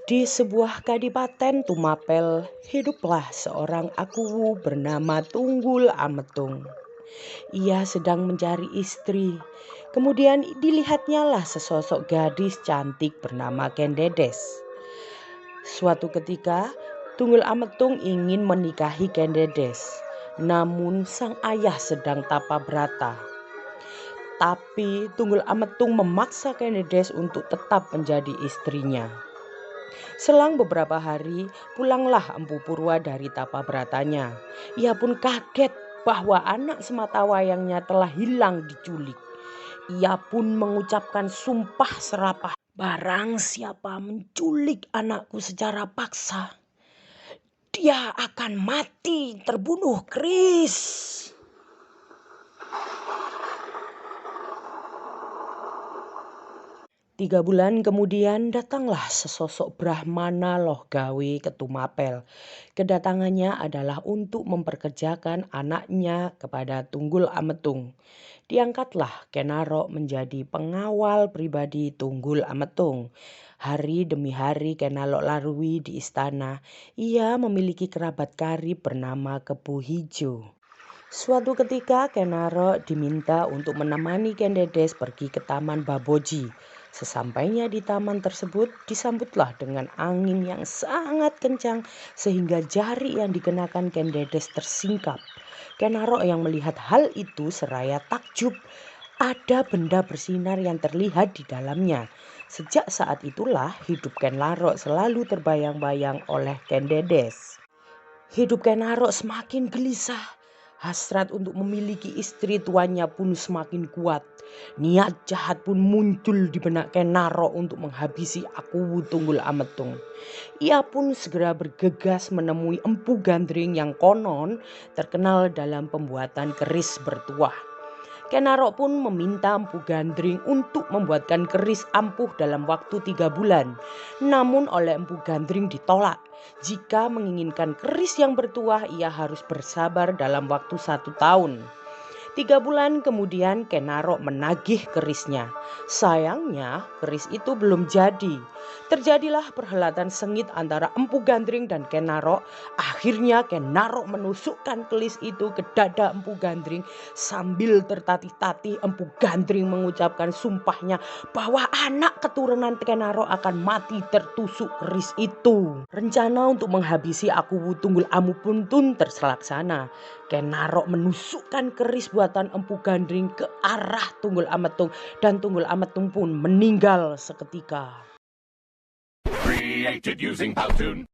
Di sebuah kadipaten Tumapel, hiduplah seorang akuwu bernama Tunggul Ametung. Ia sedang mencari istri. Kemudian dilihatnyalah sesosok gadis cantik bernama Kendedes. Suatu ketika, Tunggul Ametung ingin menikahi Kendedes. Namun sang ayah sedang tapa brata. Tapi Tunggul Ametung memaksa Kendedes untuk tetap menjadi istrinya. Selang beberapa hari, pulanglah Empu Purwa dari tapa beratanya. Ia pun kaget bahwa anak sematawayangnya telah hilang diculik. Ia pun mengucapkan sumpah serapah. Barang siapa menculik anakku secara paksa, dia akan mati terbunuh keris. 3 bulan kemudian datanglah sesosok Brahmana Loh Gawe ke Tumapel. Kedatangannya adalah untuk memperkerjakan anaknya kepada Tunggul Ametung. Diangkatlah Kenarok menjadi pengawal pribadi Tunggul Ametung. Hari demi hari Kenalok larui di istana. Ia memiliki kerabat karib bernama Kepu Hijau. Suatu ketika Kenarok diminta untuk menemani Kendedes pergi ke Taman Baboji. Sesampainya di taman tersebut disambutlah dengan angin yang sangat kencang sehingga jari yang dikenakan Kendedes tersingkap. Kenarok yang melihat hal itu seraya takjub. Ada benda bersinar yang terlihat di dalamnya. Sejak saat itulah hidup Kenarok selalu terbayang-bayang oleh Kendedes. Hidup Kenarok semakin gelisah. Hasrat untuk memiliki istri tuannya pun semakin kuat. Niat jahat pun muncul di benak Kenarok untuk menghabisi Akuwu Tunggul Ametung. Ia pun segera bergegas menemui Empu Gandring yang konon terkenal dalam pembuatan keris bertuah. Kenarok pun meminta Empu Gandring untuk membuatkan keris ampuh dalam waktu 3 bulan. Namun oleh Empu Gandring ditolak. Jika menginginkan keris yang bertuah, ia harus bersabar dalam waktu 1 tahun. 3 bulan kemudian Kenarok menagih kerisnya. Sayangnya keris itu belum jadi. Terjadilah perhelatan sengit antara Empu Gandring dan Kenarok. Akhirnya Kenarok menusukkan keris itu ke dada Empu Gandring. Sambil tertatih-tatih Empu Gandring mengucapkan sumpahnya bahwa anak keturunan Kenarok akan mati tertusuk keris itu. Rencana untuk menghabisi Akuwu Tunggul Ametung terlaksana. Kenarok menusukkan keris buatan Empu Gandring ke arah Tunggul Ametung dan Tunggul Ametung pun meninggal seketika. Created using Powtoon.